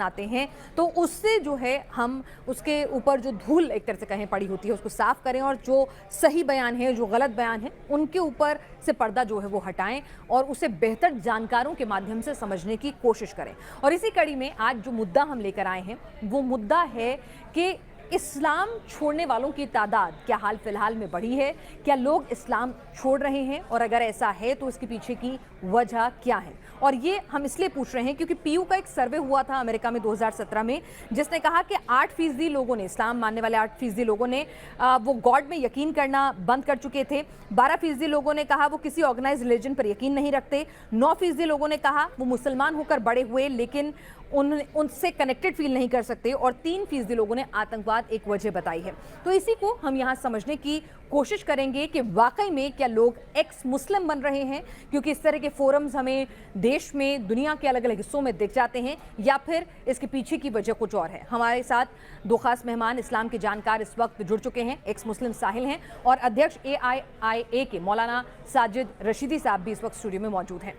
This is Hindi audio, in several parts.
आते हैं तो उससे जो है हम उसके ऊपर जो धूल एक तरह से कहें पड़ी होती है उसको साफ करें और जो सही बयान है, जो गलत बयान है, उनके ऊपर से पर्दा जो है वो हटाएं और उसे बेहतर जानकारों के माध्यम से समझने की कोशिश करें। और इसी कड़ी में आज जो मुद्दा हम लेकर आए हैं वो मुद्दा है कि इस्लाम छोड़ने वालों की तादाद क्या हाल फिलहाल में बढ़ी है, क्या लोग इस्लाम छोड़ रहे हैं, और अगर ऐसा है तो इसके पीछे की वजह क्या है। और ये हम इसलिए पूछ रहे हैं क्योंकि पीयू का एक सर्वे हुआ था अमेरिका में 2017 में, जिसने कहा कि 8% लोगों ने, इस्लाम मानने वाले 8% लोगों ने वो गॉड में यकीन करना बंद कर चुके थे। 12% लोगों ने कहा वो किसी ऑर्गेनाइज रिलीजन पर यकीन नहीं रखते। 9% लोगों ने कहा वो मुसलमान होकर बड़े हुए लेकिन उनसे कनेक्टेड फील नहीं कर सकते, और 3% लोगों ने आतंकवाद एक वजह बताई है। तो इसी को हम यहाँ समझने की कोशिश करेंगे कि वाकई में क्या लोग एक्स मुस्लिम बन रहे हैं, क्योंकि इस तरह के फोरम्स हमें देश में, दुनिया के अलग अलग हिस्सों में दिख जाते हैं, या फिर इसके पीछे की वजह कुछ और है। हमारे साथ दो खास मेहमान इस्लाम के जानकार इस वक्त जुड़ चुके हैं। एक्स मुस्लिम साहिल हैं और अध्यक्ष AIIA के मौलाना साजिद रशीदी साहब भी इस वक्त स्टूडियो में मौजूद हैं।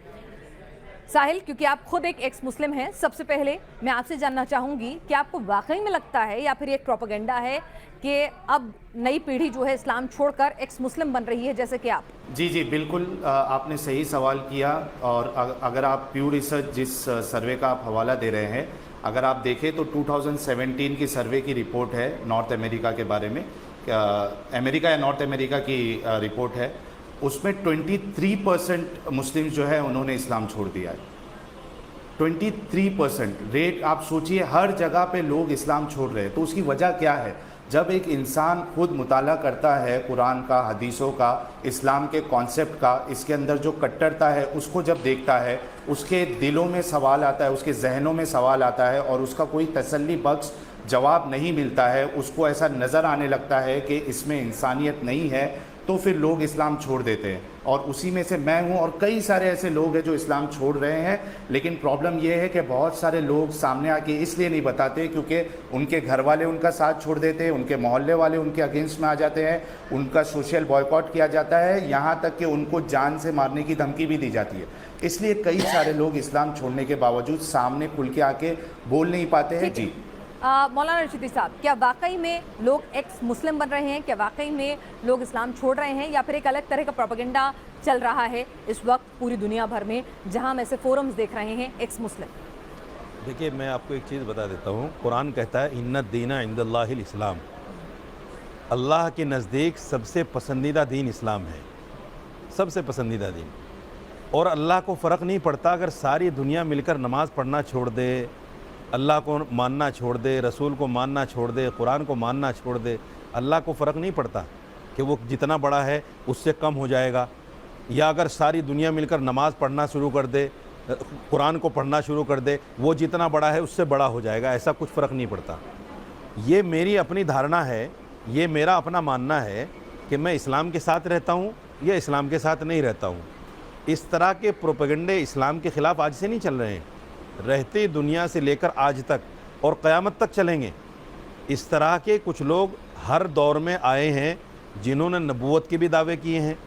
साहिल, क्योंकि आप खुद एक एक्स मुस्लिम हैं, सबसे पहले मैं आपसे जानना चाहूंगी कि आपको वाकई में लगता है या फिर एक प्रोपेगेंडा है कि अब नई पीढ़ी जो है इस्लाम छोड़कर एक्स मुस्लिम बन रही है, जैसे कि आप? जी बिल्कुल, आपने सही सवाल किया। और अगर आप प्यू रिसर्च जिस सर्वे का आप हवाला दे रहे हैं, अगर आप देखें तो 2017 की सर्वे की रिपोर्ट है नॉर्थ अमेरिका के बारे में, अमेरिका या नॉर्थ अमेरिका की रिपोर्ट है। उसमें 23% मुस्लिम जो है उन्होंने इस्लाम छोड़ दिया है। 23% रेट, आप सोचिए, हर जगह पे लोग इस्लाम छोड़ रहे हैं। तो उसकी वजह क्या है? जब एक इंसान खुद मुताला करता है कुरान का, हदीसों का, इस्लाम के कॉन्सेप्ट का, इसके अंदर जो कट्टरता है उसको जब देखता है, उसके दिलों में सवाल आता है, उसके जहनों में सवाल आता है और उसका कोई तसल्ली बख्श जवाब नहीं मिलता है, उसको ऐसा नज़र आने लगता है कि इसमें इंसानियत नहीं है, तो फिर लोग इस्लाम छोड़ देते हैं। और उसी में से मैं हूं, और कई सारे ऐसे लोग हैं जो इस्लाम छोड़ रहे हैं। लेकिन प्रॉब्लम यह है कि बहुत सारे लोग सामने आके इसलिए नहीं बताते क्योंकि उनके घर वाले उनका साथ छोड़ देते हैं, उनके मोहल्ले वाले उनके अगेंस्ट में आ जाते हैं, उनका सोशल बॉयकॉट किया जाता है, यहाँ तक कि उनको जान से मारने की धमकी भी दी जाती है। इसलिए कई सारे लोग इस्लाम छोड़ने के बावजूद सामने खुल के आके बोल नहीं पाते हैं। जी मौलाना रशीदी साहब, क्या वाकई में लोग एक्स मुस्लिम बन रहे हैं? क्या वाकई में लोग इस्लाम छोड़ रहे हैं, या फिर एक अलग तरह का प्रोपेगेंडा चल रहा है इस वक्त पूरी दुनिया भर में, जहां हम ऐसे फोरम्स देख रहे हैं एक्स मुस्लिम? देखिए, मैं आपको एक चीज़ बता देता हूँ। कुरान कहता है इन्नद दीना इंदल्लाहिल इस्लाम, अल्लाह के नज़दीक सबसे पसंदीदा दीन इस्लाम है, सबसे पसंदीदा दीन। और अल्लाह को फ़र्क नहीं पड़ता अगर सारी दुनिया मिलकर नमाज़ पढ़ना छोड़ दे, अल्लाह को मानना छोड़ दे, रसूल को मानना छोड़ दे, कुरान को मानना छोड़ दे, अल्लाह को फ़र्क नहीं पड़ता कि वो जितना बड़ा है उससे कम हो जाएगा। या अगर सारी दुनिया मिलकर नमाज़ पढ़ना शुरू कर दे, कुरान को पढ़ना शुरू कर दे, वो जितना बड़ा है उससे बड़ा हो जाएगा, ऐसा कुछ फ़र्क नहीं पड़ता। ये मेरी अपनी धारणा है, ये मेरा अपना मानना है कि मैं इस्लाम के साथ रहता हूँ या इस्लाम के साथ नहीं रहता हूँ। इस तरह के प्रोपेगेंडे इस्लाम के ख़िलाफ़ आज से नहीं चल रहे हैं, रहती दुनिया से लेकर आज तक और क़यामत तक चलेंगे। इस तरह के कुछ लोग हर दौर में आए हैं जिन्होंने नबूवत के भी दावे किए हैं,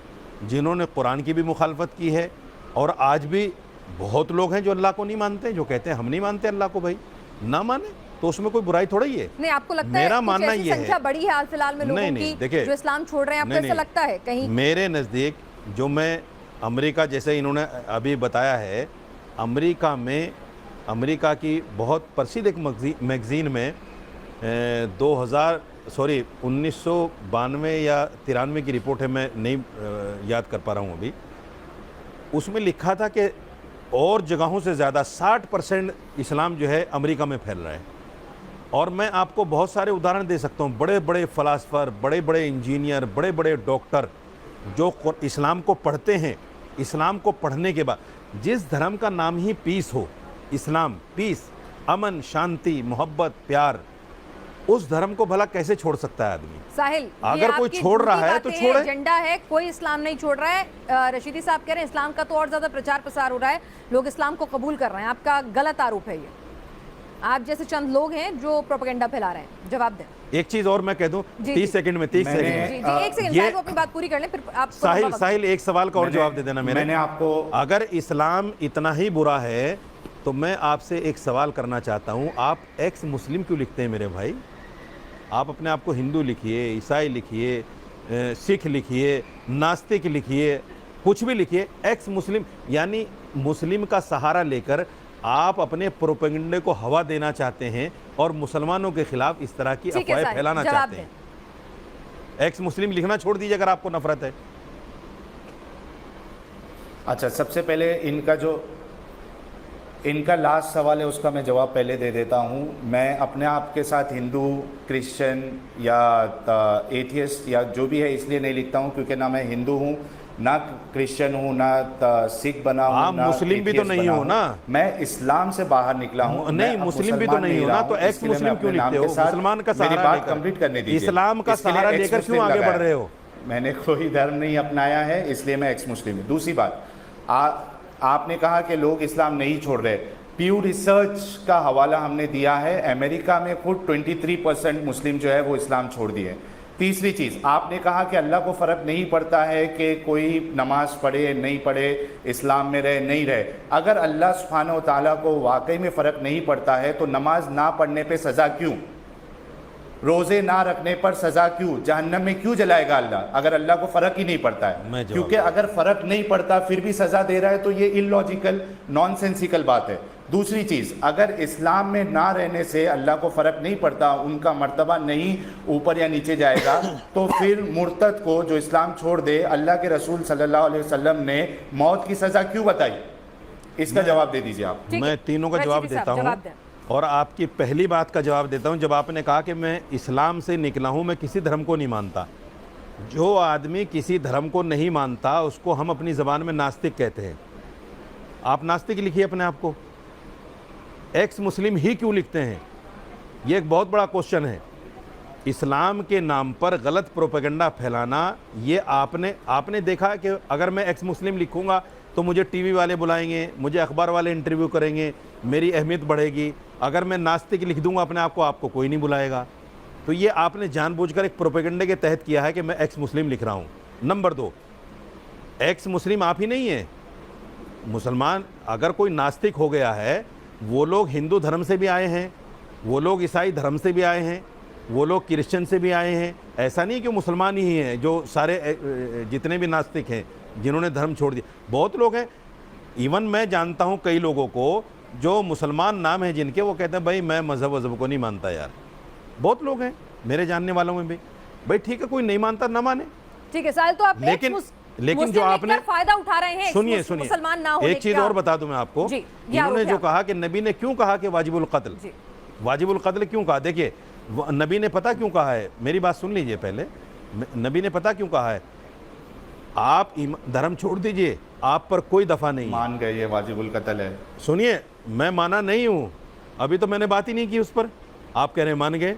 जिन्होंने कुरान की भी मुखालफत की है, और आज भी बहुत लोग हैं जो अल्लाह को नहीं मानते, जो कहते हैं हम नहीं मानते अल्लाह को। भाई ना माने तो उसमें कोई बुराई थोड़ा ही है। नहीं, आपको लगता मेरा है मानना ये है संख्या बड़ी है हाल फिलहाल में लोगों की देखिए, जो इस्लाम छोड़ रहे हैं? आपको ऐसा लगता है कहीं? मेरे नज़दीक, जो मैं अमेरिका, जैसे इन्होंने अभी बताया है, अमेरिका की बहुत प्रसिद्ध एक मैगज़ीन में 1992 या 93 की रिपोर्ट है, मैं नहीं याद कर पा रहा हूँ अभी। उसमें लिखा था कि और जगहों से ज़्यादा 60% इस्लाम जो है अमेरिका में फैल रहा है। और मैं आपको बहुत सारे उदाहरण दे सकता हूँ, बड़े बड़े फ़िलासफ़र, बड़े बड़े इंजीनियर, बड़े बड़े डॉक्टर जो इस्लाम को पढ़ते हैं। इस्लाम को पढ़ने के बाद, जिस धर्म का नाम ही पीस हो, इस्लाम, पीस, अमन, शांति, मोहब्बत, प्यार, उस धर्म को भला कैसे छोड़ सकता है आदमी? साहिल, अगर कोई छोड़ रहा है तो छोड़े। एजेंडा है, कोई इस्लाम नहीं छोड़ रहा है। रशीदी साहब कह रहे हैं इस्लाम का तो और ज्यादा प्रचार प्रसार हो रहा है, लोग इस्लाम को कबूल कर रहे हैं। आपका गलत आरोप है ये। आप जैसे चंद लोग हैं जो प्रोपेगेंडा फैला रहे हैं, जवाब दें। एक चीज और मैं कह दूं, 30 सेकंड में, 30 सेकंड में, एक सेकंड अपनी बात पूरी कर लें, फिर आप साहिल एक सवाल का और जवाब दे देना। मैंने आपको, अगर इस्लाम इतना ही बुरा है तो मैं आपसे एक सवाल करना चाहता हूँ, आप एक्स मुस्लिम क्यों लिखते हैं मेरे भाई? आप अपने आप को हिंदू लिखिए, ईसाई लिखिए, सिख लिखिए, नास्तिक लिखिए, कुछ भी लिखिए, एक्स मुस्लिम यानी मुस्लिम का सहारा लेकर आप अपने प्रोपेगेंडे को हवा देना चाहते हैं और मुसलमानों के खिलाफ इस तरह की ठीक है अफवाहें साहिब, फैलाना जवाब चाहते हैं। एक्स मुस्लिम लिखना छोड़ दीजिए अगर आपको नफरत है। अच्छा, सबसे पहले इनका लास्ट सवाल है, उसका मैं जवाब पहले दे देता हूँ। मैं अपने आप के साथ हिंदू, क्रिश्चियन या एथियस्ट या जो भी है इसलिए नहीं लिखता हूँ क्योंकि ना मैं हिंदू हूँ, ना क्रिश्चियन हूँ, ना सिख बना हूँ, आप ना मुस्लिम भी तो atheist नहीं बना हो हूँ। ना? मैं इस्लाम से बाहर निकला हूँ। नहीं, मैं अब मुस्लिम भी तो मुसलमान नहीं हो रहा ना, तो हूँ, एक्स इसके लिए मुस्लिम मैं क्यों अपने नाम लिखते हो? के साथ- मुसलमान का मेरी सहारा बात लेकर, कंप्लीट करने दीजिए। इस्लाम का इसके लिए सहारा एक्स लेकर क्यों मुस्लिम आगे बढ़ लगाया। रहे हो? मैंने कोई धर्म नहीं अपनाया है, इसलिए मैं एक्स मुस्लिम हूँ। दूसरी बात, आपने कहा कि लोग इस्लाम नहीं छोड़ रहे। प्यू रिसर्च का हवाला हमने दिया है, अमेरिका में खुद 23% मुस्लिम जो है वो इस्लाम छोड़ दिए। तीसरी चीज़, आपने कहा कि अल्लाह को फ़र्क नहीं पड़ता है कि कोई नमाज पढ़े नहीं पढ़े, इस्लाम में रहे नहीं रहे। अगर अल्लाह सुब्हानहू व तआला को वाकई में फ़र्क नहीं पड़ता है तो नमाज ना पढ़ने पे सज़ा क्यों? रोज़े ना रखने पर सज़ा क्यों? जहन्नम में क्यों जलाएगा अल्लाह अगर अल्लाह को फ़र्क ही नहीं पड़ता है? क्योंकि अगर फ़र्क नहीं पड़ता फिर भी सज़ा दे रहा है तो ये इलॉजिकल, नॉनसेंसिकल बात है। दूसरी चीज़, अगर इस्लाम में ना रहने से अल्लाह को फ़र्क नहीं पड़ता, उनका मर्तबा नहीं ऊपर या नीचे जाएगा, तो फिर मुर्तद को जो इस्लाम छोड़ दे, अल्लाह के रसूल सल्लल्लाहु अलैहि वसल्लम ने मौत की सज़ा क्यों बताई? इसका जवाब दे दीजिए आप। मैं तीनों का जवाब देता हूँ और आपकी पहली बात का जवाब देता हूँ। जब आपने कहा कि मैं इस्लाम से निकला हूँ, मैं किसी धर्म को नहीं मानता। जो आदमी किसी धर्म को नहीं मानता उसको हम अपनी ज़बान में नास्तिक कहते हैं। आप नास्तिक लिखिए अपने आप को, एक्स मुस्लिम ही क्यों लिखते हैं? ये एक बहुत बड़ा क्वेश्चन है। इस्लाम के नाम पर गलत प्रोपेगेंडा फैलाना, ये आपने देखा कि अगर मैं एक्स मुस्लिम लिखूंगा तो मुझे टीवी वाले बुलाएंगे, मुझे अखबार वाले इंटरव्यू करेंगे, मेरी अहमियत बढ़ेगी। अगर मैं नास्तिक लिख दूंगा अपने आप को, आपको कोई नहीं बुलाएगा। तो ये आपने जानबूझकर एक प्रोपेगेंडे के तहत किया है कि मैं एक्स मुस्लिम लिख रहा हूँ। नंबर 2, एक्स मुस्लिम आप ही नहीं है। मुसलमान अगर कोई नास्तिक हो गया है, वो लोग हिंदू धर्म से भी आए हैं, वो लोग ईसाई धर्म से भी आए हैं, वो लोग क्रिश्चियन से भी आए हैं। ऐसा नहीं कि मुसलमान ही हैं जो सारे जितने भी नास्तिक हैं जिन्होंने धर्म छोड़ दिया, बहुत लोग हैं। इवन मैं जानता हूँ कई लोगों को जो मुसलमान नाम है जिनके, वो कहते हैं भाई मैं मज़हब को नहीं मानता यार। बहुत लोग हैं मेरे जानने वालों में भी। भाई ठीक है, कोई नहीं मानता ना माने, ठीक है साहिल, तो आप लेकिन जो आपने फायदा उठा रहे हैं, सुनिए मुसलमान ना होने एक चीज़ और बता दूं मैं आपको। इन्होंने जो कहा कि नबी ने क्यों कहा कि वाजिबुल कत्ल क्यों कहा? देखिए नबी ने पता क्यों कहा है, मेरी बात सुन लीजिए पहले। नबी ने पता क्यों कहा है? आप धर्म छोड़ दीजिए, आप पर कोई दफा नहीं। मान गए ये वाजिबुल कत्ल है। सुनिए, मैं माना नहीं हूं, अभी तो मैंने बात ही नहीं की उस पर, आप कह रहे हैं मान गए।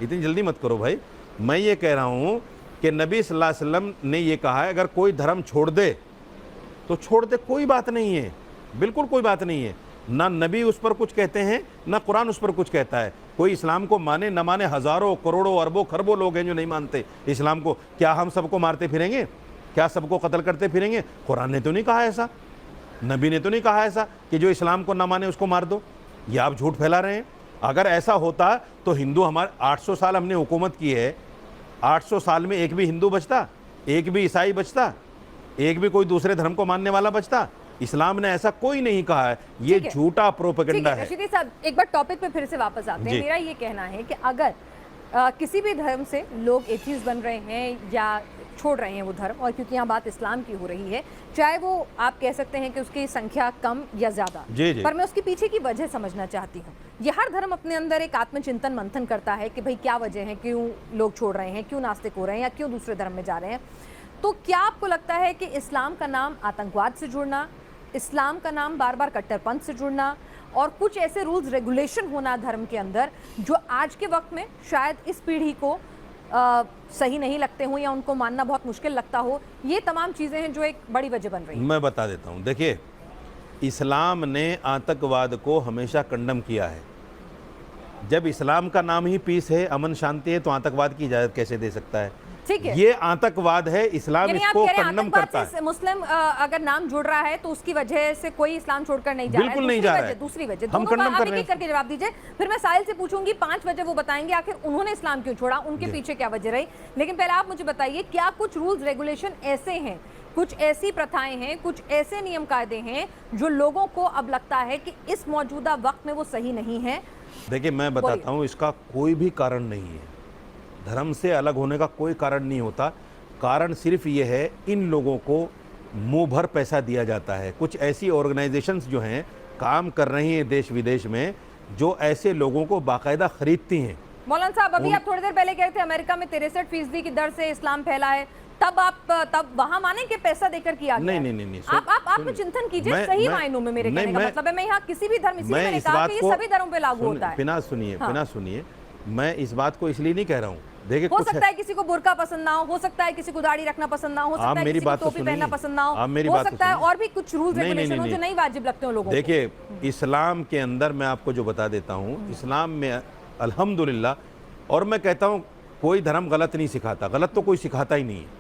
इतनी जल्दी मत करो भाई। मैं ये कह रहा हूं कि नबी सल्लल्लाहु अलैहि वसल्लम ने ये कहा है अगर कोई धर्म छोड़ दे तो छोड़ दे, कोई बात नहीं है, बिल्कुल कोई बात नहीं है। ना नबी उस पर कुछ कहते हैं, ना कुरान उस पर कुछ कहता है। कोई इस्लाम को माने ना माने, हज़ारों करोड़ों अरबों खरबों लोग हैं जो नहीं मानते इस्लाम को। क्या हम सबको मारते फिरेंगे? क्या सबको कत्ल करते फिरेंगे? कुरान ने तो नहीं कहा ऐसा, नबी ने तो नहीं कहा ऐसा कि जो इस्लाम को ना माने उसको मार दो। ये आप झूठ फैला रहे हैं। अगर ऐसा होता तो हिंदू, हमारे 800 साल हमने हुकूमत की है, 800 साल में एक भी हिंदू बचता, एक भी ईसाई बचता, एक भी कोई दूसरे धर्म को मानने वाला बचता? इस्लाम ने ऐसा कोई नहीं कहा है। ये झूठा प्रोपेगेंडा है। रशीदी साहब, एक बार टॉपिक पे फिर से वापस आते हैं। मेरा ये कहना है कि अगर किसी भी धर्म से लोग एथियस्ट बन रहे हैं या छोड़ रहे हैं वो धर्म, और क्योंकि यहाँ बात इस्लाम की हो रही है, चाहे वो आप कह सकते हैं कि उसकी संख्या कम या ज़्यादा, पर मैं उसके पीछे की वजह समझना चाहती हूँ। ये हर धर्म अपने अंदर एक आत्मचिंतन मंथन करता है कि भाई क्या वजह है, क्यों लोग छोड़ रहे हैं, क्यों नास्तिक हो रहे हैं या क्यों दूसरे धर्म में जा रहे हैं। तो क्या आपको लगता है कि इस्लाम का नाम आतंकवाद से जुड़ना, इस्लाम का नाम बार बार कट्टरपंथ से जुड़ना और कुछ ऐसे रूल्स रेगुलेशन होना धर्म के अंदर जो आज के वक्त में शायद इस पीढ़ी को सही नहीं लगते हो या उनको मानना बहुत मुश्किल लगता हो, ये तमाम चीज़ें हैं जो एक बड़ी वजह बन रही हैं? मैं बता देता हूँ। देखिए, इस्लाम ने आतंकवाद को हमेशा कंडम किया है। जब इस्लाम का नाम ही पीस है, अमन शांति है, तो आतंकवाद की इजाजत कैसे दे सकता है? ठीक है, ये आतंकवाद है, इस्लाम यानी आप इसको कह रहे हैं कंडम आतंकवाद करता है। से मुस्लिम अगर नाम जुड़ रहा है तो उसकी वजह से कोई इस्लाम छोड़कर नहीं जा रहा है। बिल्कुल नहीं जा रहा है। दूसरी वजह हम दोनों कंडम का कर आप रहे एक हैं। करके जवाब दीजिए, फिर मैं साहिल से पूछूंगी 5 वजह वो बताएंगे आखिर उन्होंने इस्लाम क्यों छोड़ा, उनके पीछे क्या वजह रही। लेकिन पहले आप मुझे बताइए, क्या कुछ रूल्स रेगुलेशन ऐसे हैं, कुछ ऐसी प्रथाएं हैं, कुछ ऐसे नियम कायदे हैं जो लोगों को अब लगता है कि इस मौजूदा वक्त में वो सही नहीं है? देखिए, मैं बताता हूँ, इसका कोई भी कारण नहीं है। धर्म से अलग होने का कोई कारण नहीं होता। कारण सिर्फ ये है, इन लोगों को मुंह भर पैसा दिया जाता है। कुछ ऐसी ऑर्गेनाइजेशंस जो हैं, काम कर रही हैं देश विदेश में, जो ऐसे लोगों को बाकायदा खरीदती हैं। मौलाना साहब, अभी आप थोड़ी देर पहले कह रहे थे अमेरिका में 63% की दर से इस्लाम फैला है, तब वहां माने कि पैसा देकर किया गया? नहीं, आप में चिंतन कीजिए, सही मायनों में मेरे कहने का मतलब है, मैं यहाँ किसी भी धर्म, इसलिए मैंने कहा कि ये सभी धर्मों पे लागू होता है। बिना सुनिए, मैं इस बात को इसलिए नहीं कह रहा हूँ। देखिए, हो सकता है किसी को बुर्का पसंद ना हो सकता है किसी को दाढ़ी रखना पसंद ना हो सकता है किसी को टोपी पहनना पसंद ना हो सकता है और भी कुछ रूल्स रेगुलेशन हो जो नहीं वाजिब लगते हो लोगों को। देखिए, इस्लाम के अंदर मैं आपको जो बता देता हूँ, इस्लाम में अल्हम्दुलिल्लाह, और मैं कहता हूँ कोई धर्म गलत नहीं सिखाता, गलत तो कोई सिखाता ही नहीं है।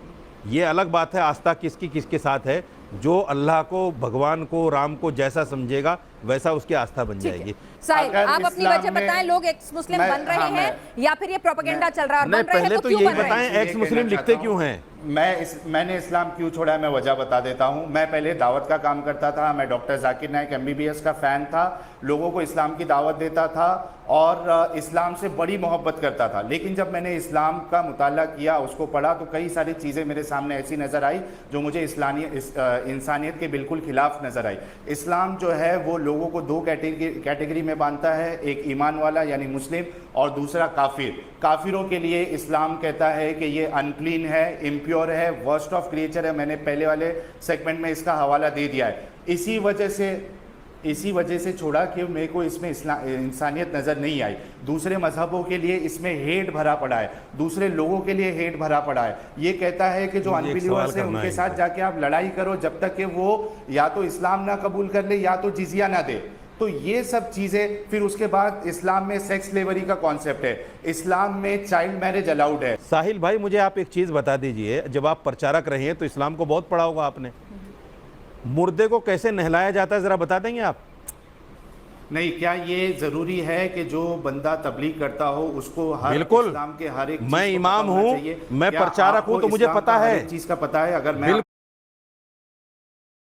ये अलग बात है आस्था किसकी किसके साथ है। जो अल्लाह को, भगवान को, राम को जैसा समझेगा वैसा उसकी आस्था बन जाएगी। साहिल, आप अपनी वजह बताएं, लोग एक्स मुस्लिम बन रहे हैं या फिर ये प्रोपेगेंडा चल रहा है? नहीं, पहले तो यही बताएं, एक्स मुस्लिम लिखते क्यों हैं? मैंने इस्लाम क्यों छोड़ा है, मैं वजह बता देता हूं। मैं पहले दावत का काम करता था, मैं डॉक्टर जाकिर नाइक MBBS का फ़ैन था, लोगों को इस्लाम की दावत देता था और इस्लाम से बड़ी मोहब्बत करता था। लेकिन जब मैंने इस्लाम का मुताला किया, उसको पढ़ा, तो कई सारी चीज़ें मेरे सामने ऐसी नज़र आई जो मुझे इंसानियत के बिल्कुल खिलाफ नज़र आई। इस्लाम जो है वो लोगों को 2 कैटेगरी में बांधता है, एक ईमान वाला यानी मुस्लिम और दूसरा काफिर। काफिरों के लिए इस्लाम कहता है कि ये अनक्लीन है, इम्प्योर है, वर्स्ट ऑफ क्रिएचर है। मैंने पहले वाले सेगमेंट में इसका हवाला दे दिया है। इसी वजह से छोड़ा कि मेरे को इसमें इंसानियत नज़र नहीं आई। दूसरे मजहबों के लिए इसमें हेट भरा पड़ा है, दूसरे लोगों के लिए हेट भरा पड़ा है। ये कहता है कि जो अनबिलीवर्स है उनके साथ जाके आप लड़ाई करो जब तक कि वो या तो इस्लाम ना कबूल कर ले या तो जिजिया ना दे। तो ये सब चीज़ें, फिर उसके बाद इस्लाम में सेक्स स्लेवरी का कॉन्सेप्ट है, इस्लाम में चाइल्ड मैरिज अलाउड है। साहिल भाई, मुझे आप एक चीज़ बता दीजिए, जब आप प्रचारक रहे हैं तो इस्लाम को बहुत पढ़ा होगा आपने। मुर्दे को कैसे नहलाया जाता है, ज़रा बता देंगे आप? नहीं, क्या ये जरूरी है कि जो बंदा तबलीग करता हो उसको हर बिल्कुल, इस्लाम के हर एक मैं इमाम हूँ, मैं प्रचारक हूँ, तो मुझे पता है, चीज का पता है। अगर मैं